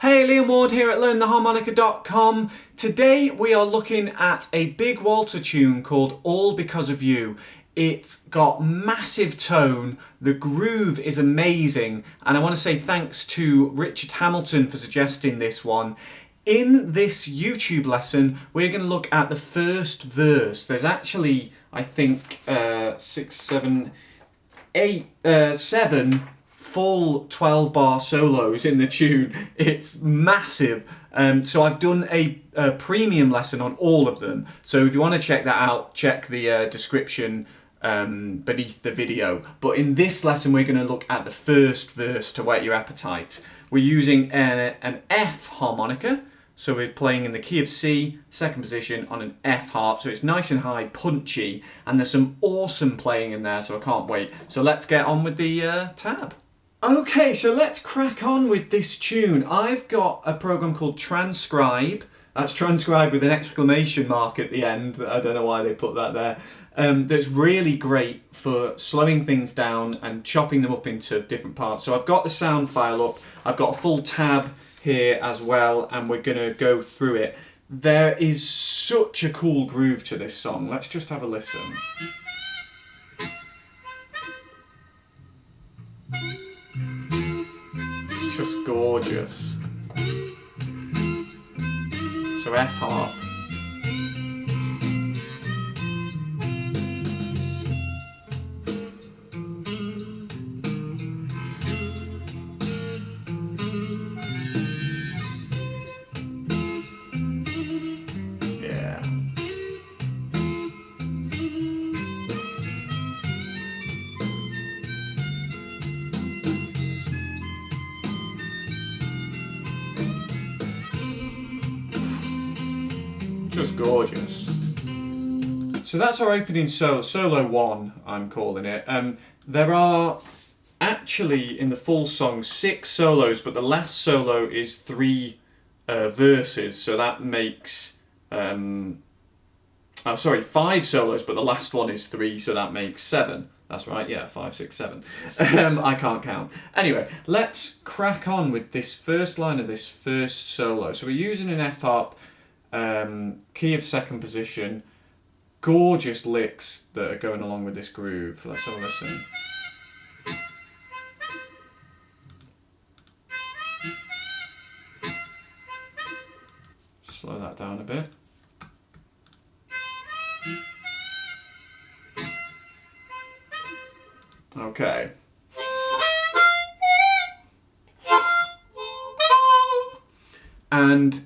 Hey, Liam Ward here at LearnTheHarmonica.com. Today we are looking at a big Walter tune called All Because of You. It's got massive tone, the groove is amazing, and I want to say thanks to Richard Hamilton for suggesting this one. In this YouTube lesson, we're going to look at the first verse. There's actually, I think, 7 full 12-bar solos in the tune. It's massive. So I've done a premium lesson on all of them. So if you want to check that out, check the description beneath the video. But in this lesson, we're going to look at the first verse to whet your appetite. We're using an F harmonica. So we're playing in the key of C, second position on an F harp. So it's nice and high, punchy, and there's some awesome playing in there, so I can't wait. So let's get on with the tab. Okay, so let's crack on with this tune. I've got a program called Transcribe. That's transcribe with an exclamation mark at the end. I don't know why they put that there. That's really great for slowing things down and chopping them up into different parts. So I've got the sound file up. I've got a full tab here as well, and we're going to go through it. There is such a cool groove to this song. Let's just have a listen. It's just gorgeous. So F harp. Yeah. Just gorgeous. So that's our opening solo 1, I'm calling it. There are actually in the full song 6 solos, but the last solo is 3 verses, so that makes 5 solos, but the last one is 3, so that makes 7. That's right, yeah, 5, 6, 7. I can't count. Anyway, let's crack on with this first line of this first solo. So we're using an F harp, key of second position, gorgeous licks that are going along with this groove. Let's have a listen. Slow that down a bit. Okay. And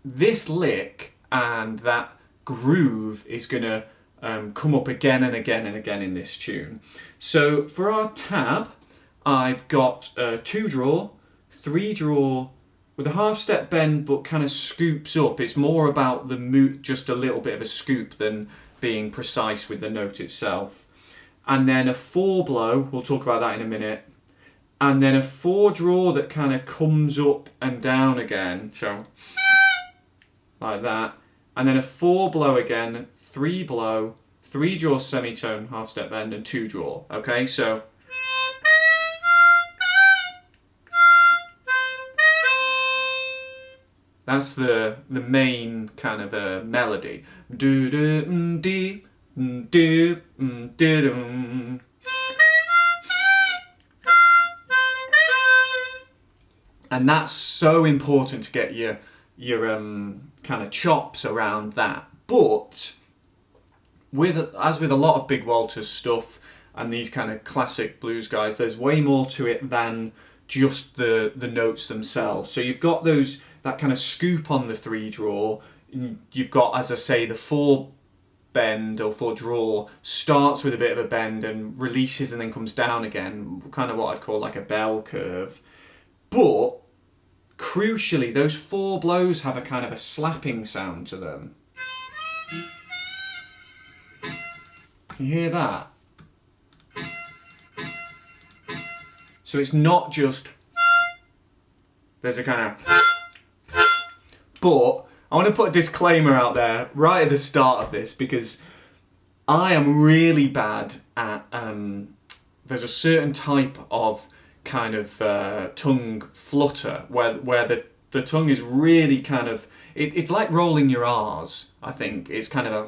this lick and that groove is going to come up again and again and again in this tune. So for our tab, I've got 2 draw, 3 draw, with a half step bend but kind of scoops up. It's more about the just a little bit of a scoop than being precise with the note itself. And then a 4 blow, we'll talk about that in a minute. And then a 4 draw that kind of comes up and down again, so like that. And then a 4 blow again, 3 blow, 3 draw semitone, half step bend, and 2 draw. Okay, so that's the main kind of melody. Do do dee do do. And that's so important to get your kind of chops around that. But as with a lot of Big Walters stuff and these kind of classic blues guys, there's way more to it than just the notes themselves. So you've got that kind of scoop on the 3 draw. You've got, as I say, the 4 bend or 4 draw starts with a bit of a bend and releases and then comes down again, kind of what I'd call like a bell curve. But crucially, those 4 blows have a kind of a slapping sound to them. Can you hear that? So it's not just, there's a kind of, but I want to put a disclaimer out there right at the start of this, because I am really bad at, there's a certain type of kind of tongue flutter where the the tongue is really kind of, it's like rolling your R's, I think. It's kind of a,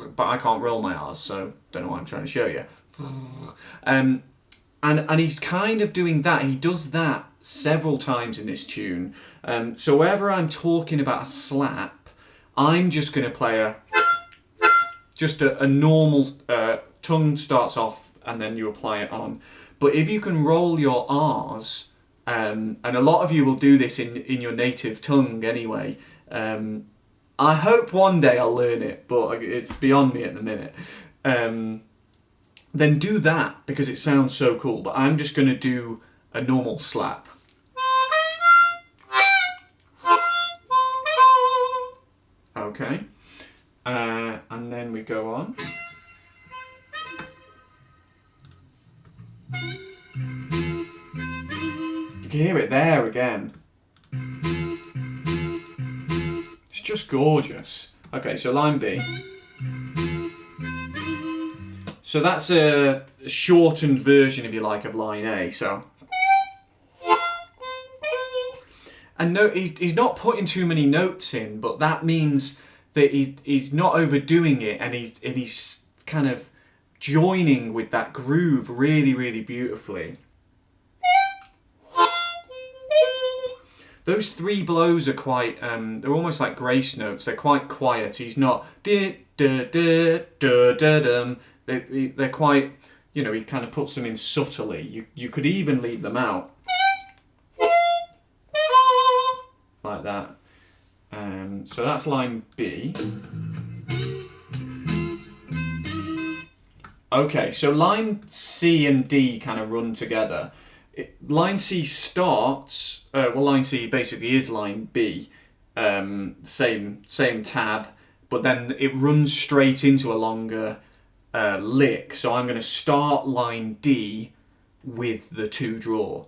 but I can't roll my R's, so don't know what I'm trying to show you. And he's kind of doing that. He does that several times in this tune. So wherever I'm talking about a slap, I'm just going to play just a normal tongue starts off and then you apply it on. But if you can roll your R's, and a lot of you will do this in your native tongue anyway. I hope one day I'll learn it, but it's beyond me at the minute. Then do that because it sounds so cool. But I'm just going to do a normal slap. Okay. And then we go on. You can hear it there again. It's just gorgeous. Okay, so line B. So that's a shortened version, if you like, of line A. So, and note he's not putting too many notes in, but that means that he's not overdoing it, and he's kind of joining with that groove really, really beautifully. Those three blows are quite, they're almost like grace notes. They're quite quiet. He's not da-da-da-da-da-dum. They're quite, you know, he kind of puts them in subtly. You could even leave them out. Like that. So that's line B. Okay, so line C and D kind of run together. Line C starts, well, line C basically is line B, same tab, but then it runs straight into a longer lick. So I'm going to start line D with the 2 draw.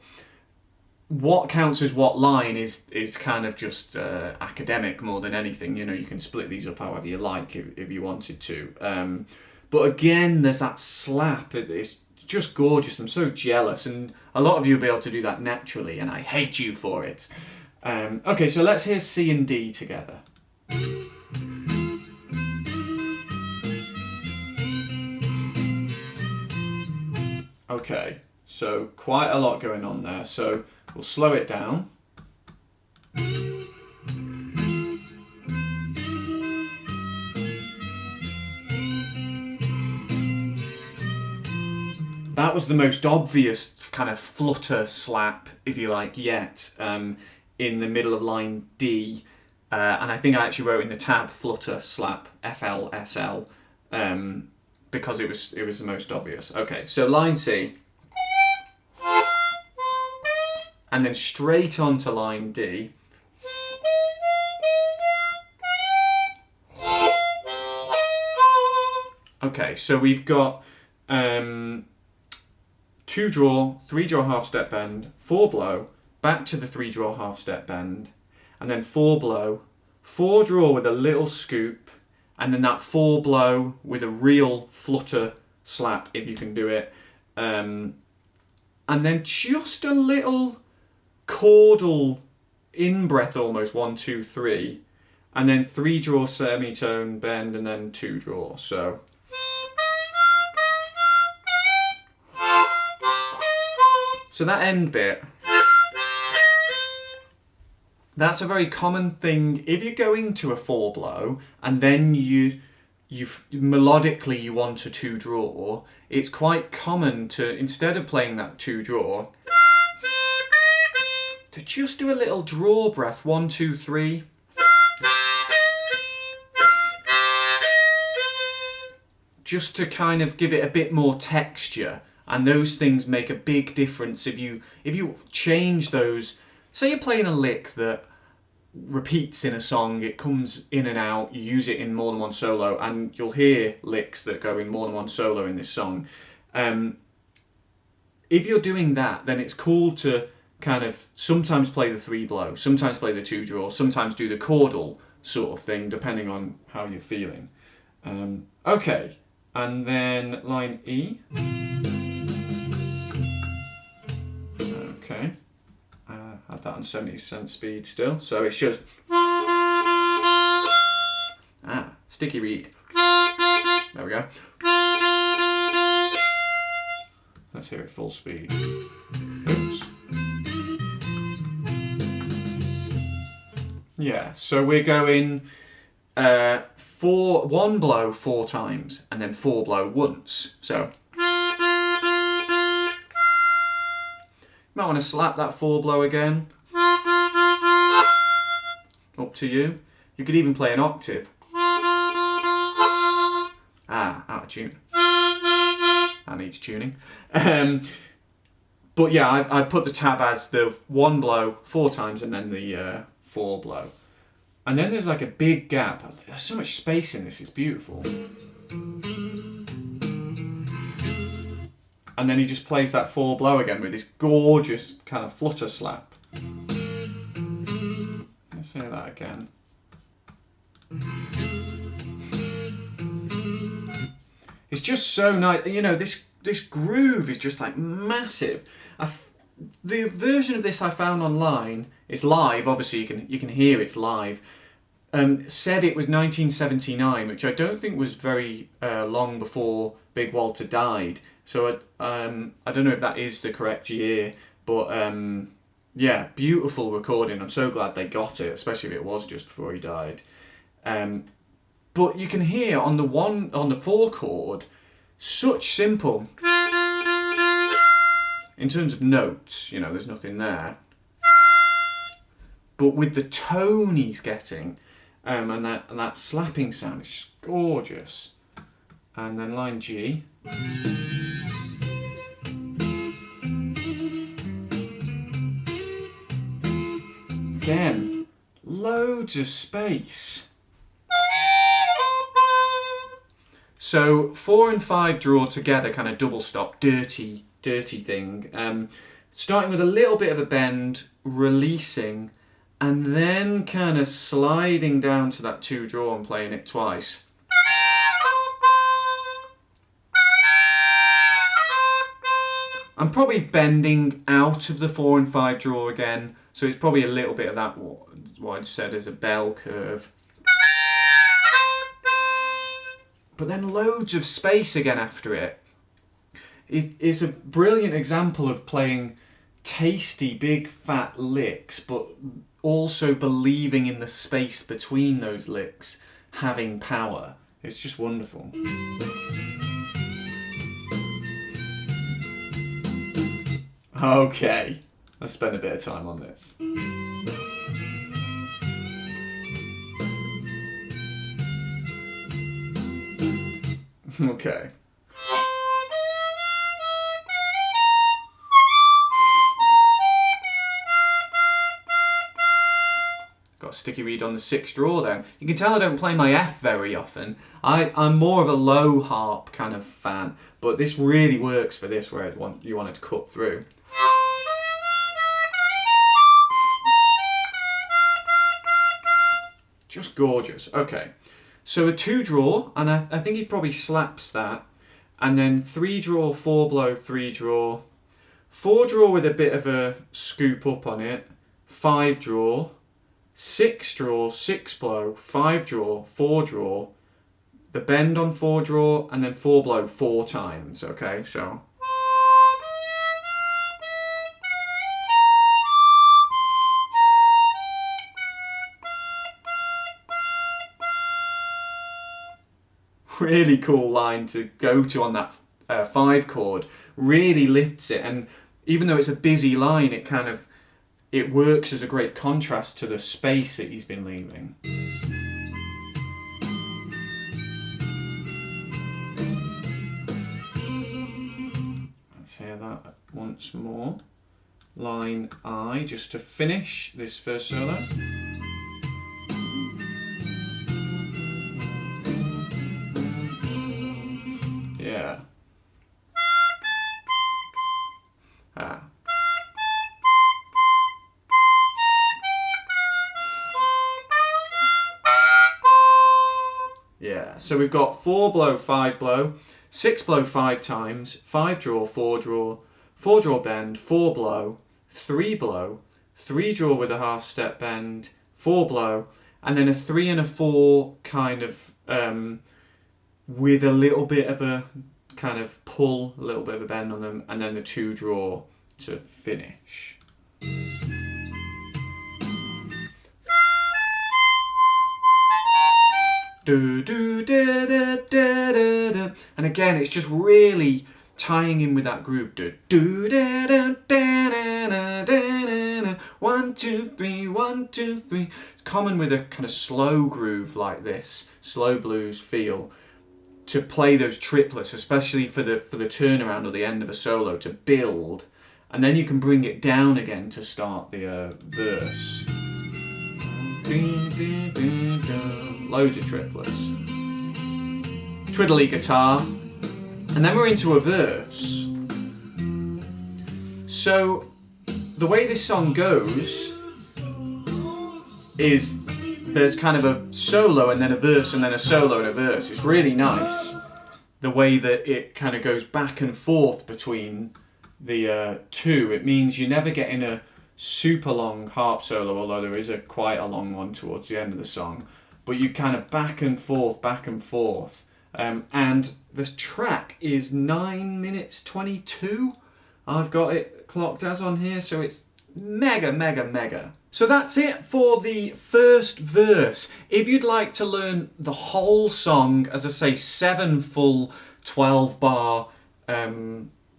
What counts as what line is kind of just academic more than anything. You know, you can split these up however you like if you wanted to. But again, there's that slap. It's just gorgeous. I'm so jealous, and a lot of you will be able to do that naturally, and I hate you for it. Okay, so let's hear C and D together. Okay, so quite a lot going on there, so we'll slow it down. That was the most obvious kind of flutter slap, if you like, yet, in the middle of line D. And I think I actually wrote in the tab flutter slap, FLSL, because it was the most obvious. Okay, so line C. And then straight on to line D. Okay, so we've got 2 draw, 3 draw half step bend, 4 blow, back to the 3 draw half step bend, and then 4 blow, 4 draw with a little scoop, and then that 4 blow with a real flutter slap if you can do it, and then just a little chordal in-breath almost, 1, 2, 3, and then 3 draw semitone bend, and then 2 draw. So that end bit, that's a very common thing. If you're going to a 4 blow and then you melodically you want a 2 draw, it's quite common to, instead of playing that 2 draw, to just do a little draw breath, 1, 2, 3. Just to kind of give it a bit more texture. And those things make a big difference if you change those. Say you're playing a lick that repeats in a song, it comes in and out, you use it in more than one solo, and you'll hear licks that go in more than one solo in this song. If you're doing that, then it's cool to kind of sometimes play the 3 blow, sometimes play the 2 draw, sometimes do the chordal sort of thing, depending on how you're feeling. Okay, and then line E. Okay, I have that on 70% speed still. So it's just sticky reed. There we go. Let's hear it full speed. Oops. Yeah, so we're going 1 blow 4 times and then 4 blow once. So might want to slap that 4 blow again. Up to you. You could even play an octave. Out of tune. That needs tuning. But yeah, I put the tab as the 1 blow 4 times and then the 4 blow. And then there's like a big gap. There's so much space in this, it's beautiful. And then he just plays that 4 blow again with this gorgeous kind of flutter slap. Let's hear that again. It's just so nice. You know, this groove is just like massive. The version of this I found online, it's live, obviously you can hear it's live. Said it was 1979, which I don't think was very long before Big Walter died. So I don't know if that is the correct year, but yeah, beautiful recording. I'm so glad they got it, especially if it was just before he died. But you can hear on the 4 chord, such simple. In terms of notes, you know, there's nothing there. But with the tone he's getting, and that slapping sound, it's just gorgeous. And then line G. Again, loads of space. So 4 and 5 draw together, kind of double stop, dirty thing. Starting with a little bit of a bend, releasing, and then kind of sliding down to that 2 draw and playing it twice. I'm probably bending out of the 4 and 5 draw again, so it's probably a little bit of that, what I'd said as a bell curve. But then loads of space again after it. It's a brilliant example of playing tasty, big, fat licks, but also believing in the space between those licks having power. It's just wonderful. Okay, let's spend a bit of time on this. Okay. Got a sticky reed on the 6th draw then. You can tell I don't play my F very often. I'm more of a low harp kind of fan, but this really works for this where you want it to cut through. Just gorgeous. Okay, so a 2 draw, and I think he probably slaps that, and then 3 draw, 4 blow, 3 draw, 4 draw with a bit of a scoop up on it, 5 draw, 6 draw, 6 blow, 5 draw, 4 draw, the bend on 4 draw, and then 4 blow 4 times. Okay, so. Really cool line to go to on that 5 chord. Really lifts it, and even though it's a busy line, it works as a great contrast to the space that he's been leaving. Let's hear that once more. Line I, just to finish this first solo. Yeah. Yeah, so we've got 4 blow, 5 blow, 6 blow 5 times, 5 draw, 4 draw, 4 draw bend, 4 blow, 3 blow, 3 draw with a half step bend, 4 blow, and then a 3 and a 4 kind of with a little bit of a kind of pull, a little bit of a bend on them, and then the 2 draw to finish. Do, do, da, da, da, da, da. And again, it's just really tying in with that groove. Do, do, da, da, da, da, da, da, da. 1, 2, 3, 1, 2, 3. It's common with a kind of slow groove like this, slow blues feel, to play those triplets, especially for the turnaround or the end of a solo, to build, and then you can bring it down again to start the verse. Loads of triplets. Twiddly guitar, and then we're into a verse. So the way this song goes is there's kind of a solo and then a verse and then a solo and a verse. It's really nice the way that it kind of goes back and forth between the two. It means you're never getting a super long harp solo, although there is quite a long one towards the end of the song, but you kind of back and forth, and this track is 9 minutes 22. I've got it clocked as on here, so it's mega. So that's it for the first verse. If you'd like to learn the whole song, as I say, 7 full 12 bar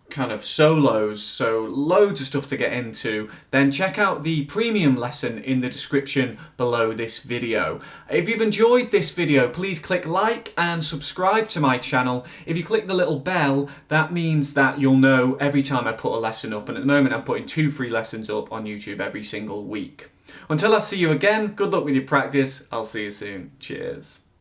kind of solos, so loads of stuff to get into, then check out the premium lesson in the description below this video. If you've enjoyed this video, please click like and subscribe to my channel. If you click the little bell, that means that you'll know every time I put a lesson up, and at the moment I'm putting 2 free lessons up on YouTube every single week. Until I see you again, good luck with your practice. I'll see you soon. Cheers.